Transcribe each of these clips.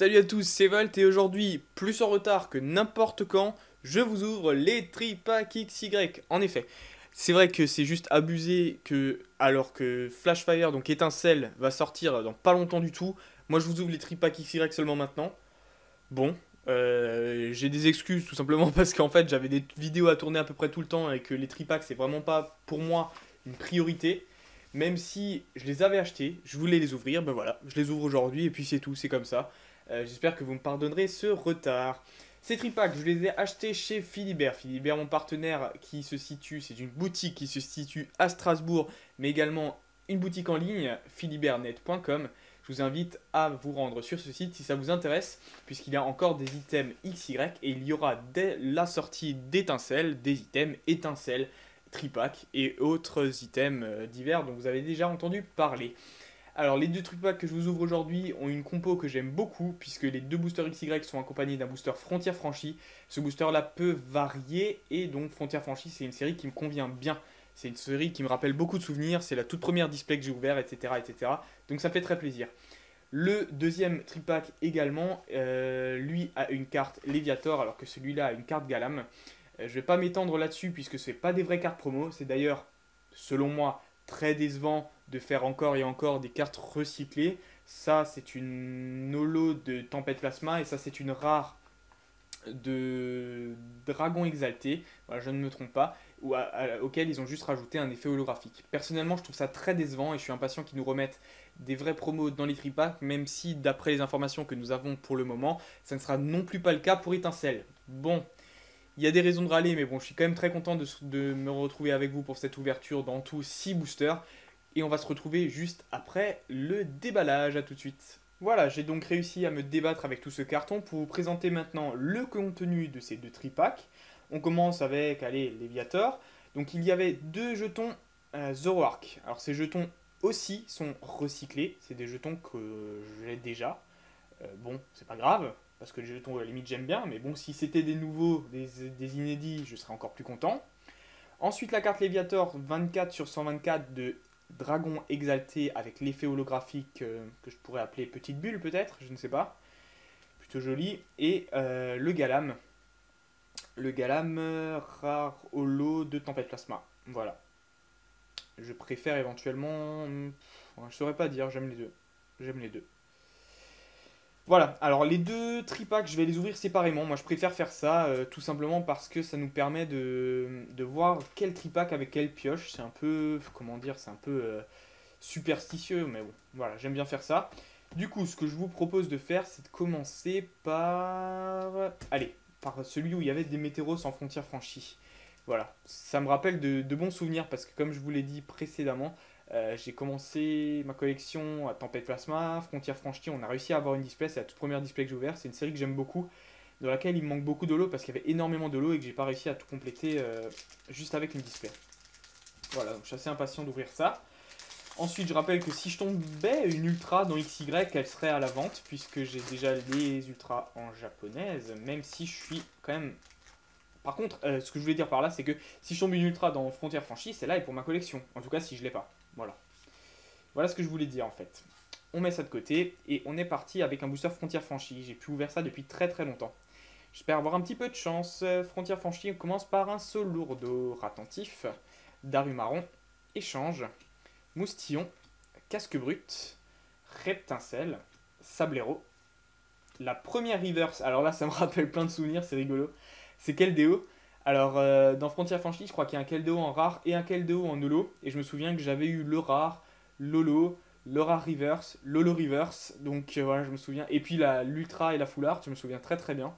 Salut à tous, c'est Volt et aujourd'hui, plus en retard que n'importe quand, je vous ouvre les tripacks XY. En effet, c'est vrai que c'est juste abusé que, alors que Flashfire, donc Étincelle, va sortir dans pas longtemps du tout, moi je vous ouvre les tripacks XY seulement maintenant. Bon, j'ai des excuses tout simplement parce qu'en fait j'avais des vidéos à tourner à peu près tout le temps et que les tripacks c'est vraiment pas pour moi une priorité. Même si je les avais achetés, je voulais les ouvrir, ben voilà, je les ouvre aujourd'hui et puis c'est tout, c'est comme ça. J'espère que vous me pardonnerez ce retard. Ces tripacks, je les ai achetés chez Philibert. Philibert, mon partenaire qui se situe, c'est une boutique qui se situe à Strasbourg, mais également une boutique en ligne, philibertnet.com. Je vous invite à vous rendre sur ce site si ça vous intéresse, puisqu'il y a encore des items XY et il y aura dès la sortie d'étincelles, des items étincelles, tripack et autres items divers dont vous avez déjà entendu parler. Alors les deux tripacks que je vous ouvre aujourd'hui ont une compo que j'aime beaucoup puisque les deux boosters XY sont accompagnés d'un booster Frontière Franchie. Ce booster là peut varier et donc Frontière Franchie c'est une série qui me convient bien. C'est une série qui me rappelle beaucoup de souvenirs, c'est la toute première display que j'ai ouvert, etc., etc. Donc ça me fait très plaisir. Le deuxième tripack également, lui a une carte Léviator alors que celui-là a une carte Galam. Je ne vais pas m'étendre là-dessus puisque ce n'est pas des vraies cartes promo. C'est d'ailleurs, selon moi, très décevant de faire encore et encore des cartes recyclées. Ça, c'est une holo de Tempête Plasma et ça, c'est une rare de Dragon Exalté. Voilà, je ne me trompe pas. Auquel ils ont juste rajouté un effet holographique. Personnellement, je trouve ça très décevant et je suis impatient qu'ils nous remettent des vrais promos dans les tripacks, même si, d'après les informations que nous avons pour le moment, ça ne sera non plus pas le cas pour Étincelle. Bon, il y a des raisons de râler, mais bon, je suis quand même très content de me retrouver avec vous pour cette ouverture dans tout 6 boosters. Et on va se retrouver juste après le déballage. À tout de suite. Voilà, j'ai donc réussi à me débattre avec tout ce carton pour vous présenter maintenant le contenu de ces deux tripacks. On commence avec, allez, Léviator. Donc il y avait deux jetons Zoroark. Alors ces jetons aussi sont recyclés. C'est des jetons que j'ai déjà. Bon, c'est pas grave, parce que les jetons, à la limite, j'aime bien, mais bon, si c'était des nouveaux, des inédits, je serais encore plus content. Ensuite, la carte Léviator 24 sur 124 de Dragon Exalté avec l'effet holographique que je pourrais appeler Petite Bulle, peut-être, je ne sais pas. Plutôt joli. Et le Galam. Le Galam rare holo de Tempête Plasma. Voilà. Je préfère éventuellement. Je saurais pas dire, j'aime les deux. J'aime les deux. Voilà, alors les deux tripacks, je vais les ouvrir séparément. Moi, je préfère faire ça tout simplement parce que ça nous permet de voir quel tripack avec quelle pioche. C'est un peu, comment dire, c'est un peu superstitieux, mais bon, voilà, j'aime bien faire ça. Du coup, ce que je vous propose de faire, c'est de commencer par... Allez, par celui où il y avait des météoros sans frontières franchies. Voilà, ça me rappelle de bons souvenirs parce que comme je vous l'ai dit précédemment, j'ai commencé ma collection à Tempête Plasma, Frontière Franchie, on a réussi à avoir une display, c'est la toute première display que j'ai ouverte, c'est une série que j'aime beaucoup, dans laquelle il me manque beaucoup de lots parce qu'il y avait énormément de lots et que j'ai pas réussi à tout compléter juste avec une display. Voilà, donc je suis assez impatient d'ouvrir ça. Ensuite, je rappelle que si je tombais une ultra dans XY, elle serait à la vente puisque j'ai déjà les ultras en japonaise, même si je suis quand même... Par contre, ce que je voulais dire par là, c'est que si je tombe une ultra dans Frontière Franchie, celle-là est pour ma collection. En tout cas, si je l'ai pas. Voilà. Voilà ce que je voulais dire en fait. On met ça de côté et on est parti avec un booster Frontière Franchie. J'ai pu ouvrir ça depuis très très longtemps. J'espère avoir un petit peu de chance. Frontière Franchie, on commence par un Solourdo Attentif, Darumaron, Échange, Moustillon, Casque Brut, Reptincelle, Sablero. La première reverse, alors là ça me rappelle plein de souvenirs, c'est rigolo. C'est Keldeo. Alors dans Frontière Franchie, je crois qu'il y a un Keldeo en rare et un Keldeo en holo. Et je me souviens que j'avais eu le rare, l'holo, le rare reverse, l'holo reverse. Donc voilà, je me souviens. Et puis l'ultra et la full art, je me souviens très très bien.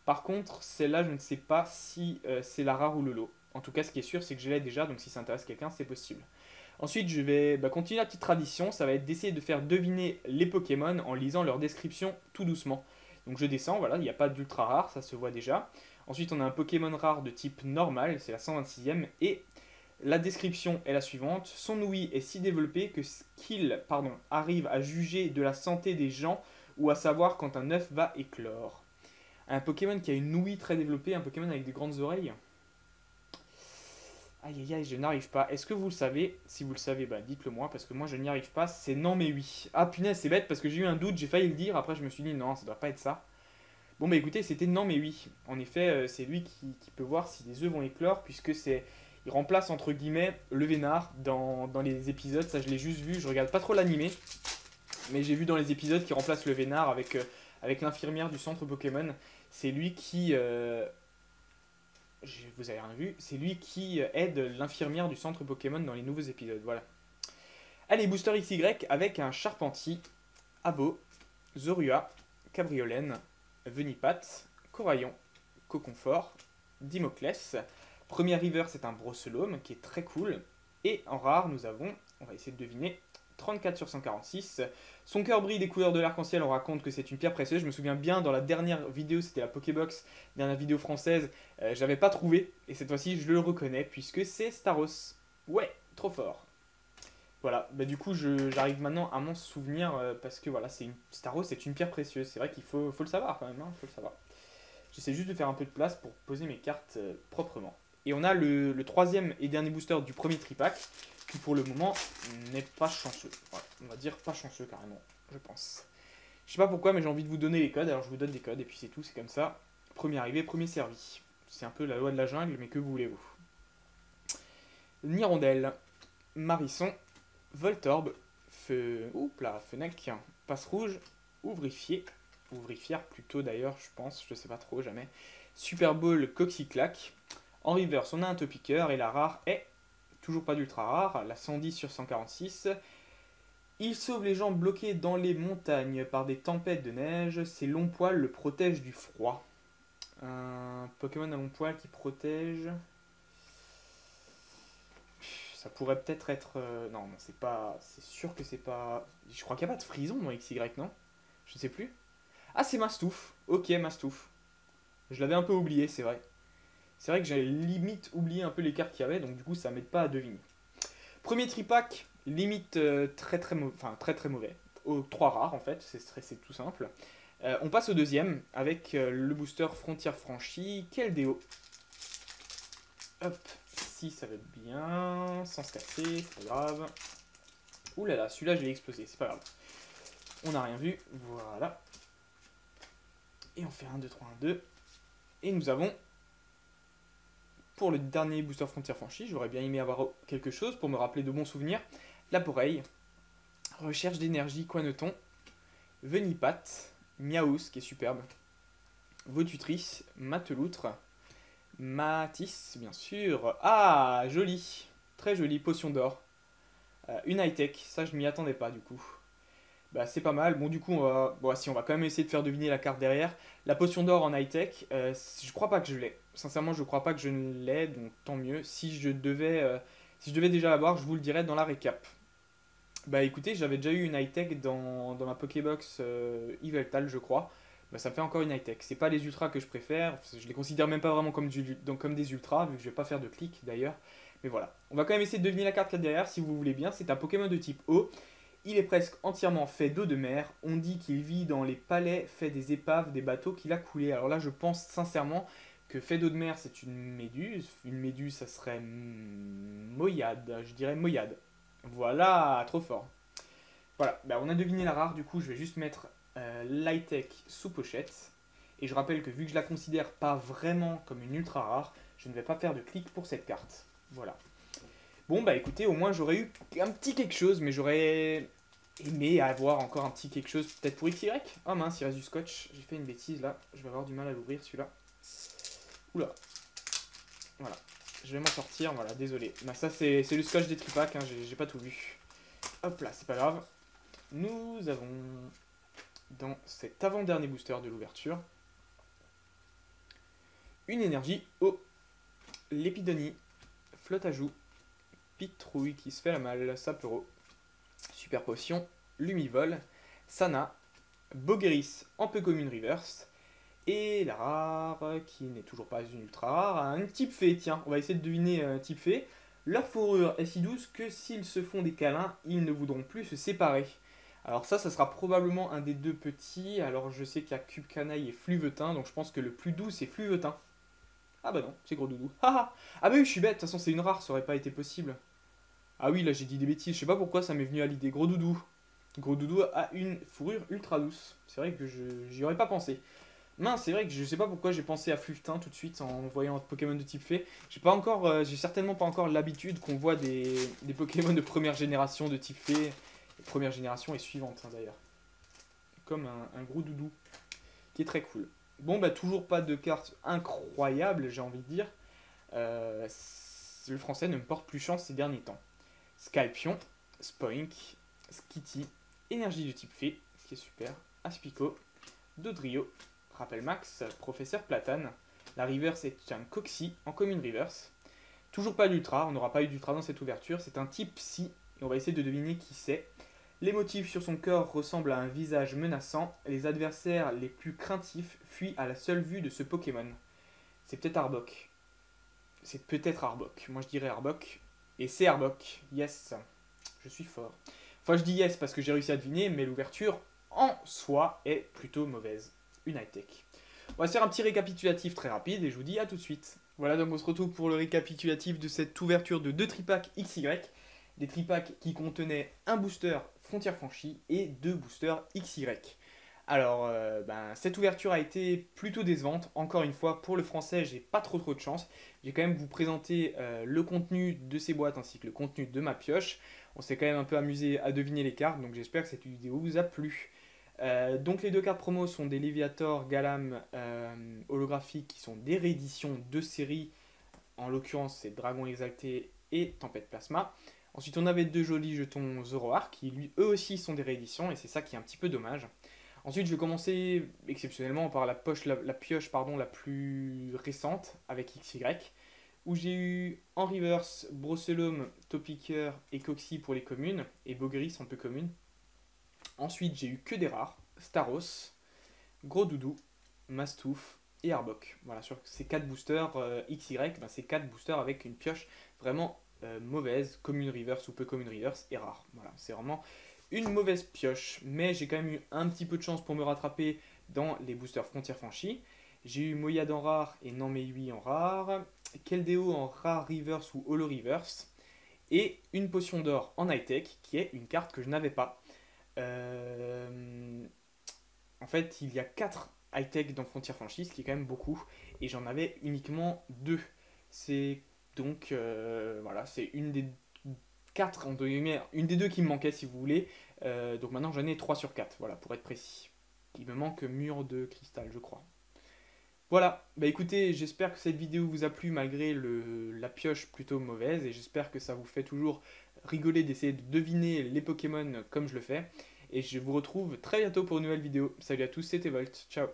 Par contre, celle-là, je ne sais pas si c'est la rare ou l'holo. En tout cas, ce qui est sûr, c'est que je l'ai déjà. Donc si ça intéresse quelqu'un, c'est possible. Ensuite, je vais continuer la petite tradition. Ça va être d'essayer de faire deviner les Pokémon en lisant leur description tout doucement. Donc je descends, voilà, il n'y a pas d'ultra rare, ça se voit déjà. Ensuite, on a un Pokémon rare de type normal, c'est la 126e, et la description est la suivante. Son ouïe est si développé qu'il arrive à juger de la santé des gens ou à savoir quand un œuf va éclore. Un Pokémon qui a une ouïe très développée, un Pokémon avec des grandes oreilles. Aïe aïe aïe, je n'arrive pas. Est-ce que vous le savez? Si vous le savez, bah dites-le moi, parce que moi je n'y arrive pas. C'est non mais oui. Ah punaise, c'est bête parce que j'ai eu un doute, j'ai failli le dire, après je me suis dit non, ça doit pas être ça. Bon bah écoutez, c'était non mais oui. En effet, c'est lui qui peut voir si les œufs vont éclore, puisque c'est... Il remplace entre guillemets le vénard dans les épisodes, ça je l'ai juste vu, je regarde pas trop l'animé, mais j'ai vu dans les épisodes qu'il remplace le vénard avec l'infirmière du centre Pokémon. C'est lui qui... vous avez rien vu, c'est lui qui aide l'infirmière du centre Pokémon dans les nouveaux épisodes, voilà. Allez, Booster XY avec un Charpentier, Abo, Zorua, Cabriolène, Venipat, Coraillon, Coconfort, Dimoclès. Premier river, c'est un Brosselome qui est très cool. Et en rare, nous avons, on va essayer de deviner, 34 sur 146. Son cœur brille des couleurs de l'arc-en-ciel, on raconte que c'est une pierre précieuse. Je me souviens bien, dans la dernière vidéo, c'était la Pokébox, dernière vidéo française, j'avais pas trouvé. Et cette fois-ci, je le reconnais, puisque c'est Staros. Ouais, trop fort. Voilà, bah du coup j'arrive maintenant à m'en souvenir parce que voilà, Staros c'est une pierre précieuse, c'est vrai qu'il faut le savoir quand même, hein, faut le savoir. J'essaie juste de faire un peu de place pour poser mes cartes proprement. Et on a le troisième et dernier booster du premier tripack, qui pour le moment n'est pas chanceux. Voilà, on va dire pas chanceux carrément, je pense. Je sais pas pourquoi, mais j'ai envie de vous donner les codes, alors je vous donne des codes et puis c'est tout, c'est comme ça. Premier arrivé, premier servi. C'est un peu la loi de la jungle, mais que voulez-vous? Nirondelle, Marisson, Voltorbe, Fenech, Passe Rouge, Ouvrifier, Ouvrifière plutôt d'ailleurs, je pense, je sais pas trop, jamais. Super Bowl, Coxyclac. En reverse, on a un Topiqueur et la rare est toujours pas d'ultra rare, la 110 sur 146. Il sauve les gens bloqués dans les montagnes par des tempêtes de neige. Ses longs poils le protègent du froid. Un Pokémon à long poil qui protège. Ça pourrait peut-être être. Non, non, c'est pas. C'est sûr que c'est pas. Je crois qu'il n'y a pas de frison dans XY, non? Je sais plus. Ah, c'est Mastouf. Ok, Mastouf. Je l'avais un peu oublié, c'est vrai. C'est vrai que j'avais limite oublié un peu les cartes qu'il y avait, donc du coup, ça m'aide pas à deviner. Premier tripack, limite très très mauvais. 3 rares en fait, c'est tout simple. On passe au deuxième avec le booster Frontière Franchie. Quel déo? Hop, si ça va être bien, sans se casser, c'est pas grave. Ouh là là, celui-là je l'ai explosé, c'est pas grave. On n'a rien vu, voilà. Et on fait 1, 2, 3, 1, 2. Et nous avons, pour le dernier booster Frontière Franchie, j'aurais bien aimé avoir quelque chose pour me rappeler de bons souvenirs. Laporeille, Recherche d'énergie, Quanoton, Venipat, Miaous, qui est superbe, Vaututrice, Mateloutre, Matisse, bien sûr. Ah, joli, très joli, Potion d'or. Une high-tech, ça je m'y attendais pas du coup. Bah c'est pas mal. Bon du coup on va quand même essayer de faire deviner la carte derrière. La potion d'or en high-tech, je crois pas que je l'ai. Sincèrement je crois pas que je ne l'ai, donc tant mieux. Si je devais déjà l'avoir, je vous le dirais dans la récap. Bah écoutez, j'avais déjà eu une high-tech dans ma Pokébox Yveltal je crois. Bah ça me fait encore une high-tech. C'est pas les ultras que je préfère, je les considère même pas vraiment comme des ultras, vu que je vais pas faire de clic d'ailleurs. Mais voilà. On va quand même essayer de deviner la carte là derrière si vous voulez bien. C'est un Pokémon de type eau. Il est presque entièrement fait d'eau de mer. On dit qu'il vit dans les palais, fait des épaves, des bateaux qu'il a coulés. Alors là, je pense sincèrement que fait d'eau de mer, c'est une méduse. Une méduse, ça serait Moyade. Je dirais Moyade. Voilà, trop fort. Voilà, bah, on a deviné la rare. Du coup, je vais juste mettre l'high-tech sous pochette. Et je rappelle que vu que je la considère pas vraiment comme une ultra rare, je ne vais pas faire de clic pour cette carte. Voilà. Bon bah écoutez, au moins j'aurais eu un petit quelque chose, mais j'aurais aimé avoir encore un petit quelque chose, peut-être pour XY. Oh mince, il reste du scotch, j'ai fait une bêtise là, je vais avoir du mal à l'ouvrir celui-là. Oula, voilà, je vais m'en sortir, voilà, désolé. Bah ça c'est le scotch des tripacks, hein, j'ai pas tout vu. Hop là, c'est pas grave. Nous avons dans cet avant-dernier booster de l'ouverture une énergie eau, l'épidonie, flotte à joue, Pitrouille qui se fait la malle, Sapero, Super Potion, Lumivol, Sana, Bogeris en peu commune reverse, et la rare, qui n'est toujours pas une ultra rare, un type fée. Tiens, on va essayer de deviner un type fée. Leur fourrure est si douce que s'ils se font des câlins, ils ne voudront plus se séparer. Alors ça sera probablement un des deux petits. Alors je sais qu'il y a Cube Canaille et Fluvetin, donc je pense que le plus doux c'est Fluvetin. Ah bah non, c'est Gros Doudou. Ah bah oui, je suis bête, de toute façon c'est une rare, ça aurait pas été possible. Ah oui, là j'ai dit des bêtises, je sais pas pourquoi ça m'est venu à l'idée. Gros Doudou. Gros Doudou a une fourrure ultra douce. C'est vrai que j'y aurais pas pensé. Mince, c'est vrai que je sais pas pourquoi j'ai pensé à Fluftin tout de suite en voyant un Pokémon de type fée. J'ai certainement pas encore l'habitude qu'on voit des Pokémon de première génération de type fée. Première génération et suivante hein, d'ailleurs. Comme un Gros Doudou, qui est très cool. Bon bah toujours pas de carte incroyable, j'ai envie de dire. Euh, le français ne me porte plus chance ces derniers temps. Skypion, Spoink, Skitty, énergie de type fée, ce qui est super, Aspico, Dodrio, Rappel Max, Professeur Platane. La reverse est un Coxy en commune reverse. Toujours pas d'ultra, on n'aura pas eu d'ultra dans cette ouverture, c'est un type psy, et on va essayer de deviner qui c'est. Les motifs sur son corps ressemblent à un visage menaçant, les adversaires les plus craintifs fuient à la seule vue de ce Pokémon. C'est peut-être Arbok. C'est peut-être Arbok, moi je dirais Arbok. Et c'est Arbok, yes, je suis fort. Enfin je dis yes parce que j'ai réussi à deviner, mais l'ouverture en soi est plutôt mauvaise. Une high-tech. On va se faire un petit récapitulatif très rapide et je vous dis à tout de suite. Voilà, donc on se retrouve pour le récapitulatif de cette ouverture de 2 tripacks XY. Des tripacks qui contenaient un booster Frontière Franchie et 2 boosters XY. Alors, cette ouverture a été plutôt décevante. Encore une fois, pour le français, j'ai pas trop de chance. J'ai quand même vous présenter le contenu de ces boîtes ainsi que le contenu de ma pioche. On s'est quand même un peu amusé à deviner les cartes, donc j'espère que cette vidéo vous a plu. Donc les 2 cartes promo sont des Léviator Galam holographiques qui sont des rééditions de série. En l'occurrence, c'est Dragon Exalté et Tempête Plasma. Ensuite, on avait 2 jolis jetons Zoroark qui, eux aussi, sont des rééditions et c'est ça qui est un petit peu dommage. Ensuite, je vais commencer exceptionnellement par la pioche la plus récente avec XY, où j'ai eu en reverse Brocellum, Topiqueur et Coxy pour les communes, et Bogris en peu commune. Ensuite, j'ai eu que des rares, Staros, Gros Doudou, Mastouf et Arbok. Voilà, sur ces 4 boosters XY, c'est 4 boosters avec une pioche vraiment mauvaise, commune reverse ou peu commune reverse et rare. Voilà, c'est vraiment une mauvaise pioche, mais j'ai quand même eu un petit peu de chance pour me rattraper dans les boosters Frontières Franchies. J'ai eu Moyad en rare et Nanmehui en rare, Keldeo en rare reverse ou holo reverse, et une potion d'or en high-tech, qui est une carte que je n'avais pas. En fait, il y a 4 high-tech dans Frontières Franchies, ce qui est quand même beaucoup, et j'en avais uniquement 2. C'est donc, voilà, c'est une des 4, une des 2 qui me manquait si vous voulez. Donc maintenant j'en ai 3 sur 4, voilà, pour être précis. Il me manque mur de cristal, je crois. Voilà, bah écoutez, j'espère que cette vidéo vous a plu malgré la pioche plutôt mauvaise, et j'espère que ça vous fait toujours rigoler d'essayer de deviner les Pokémon comme je le fais. Et je vous retrouve très bientôt pour une nouvelle vidéo. Salut à tous, c'était Volt, ciao.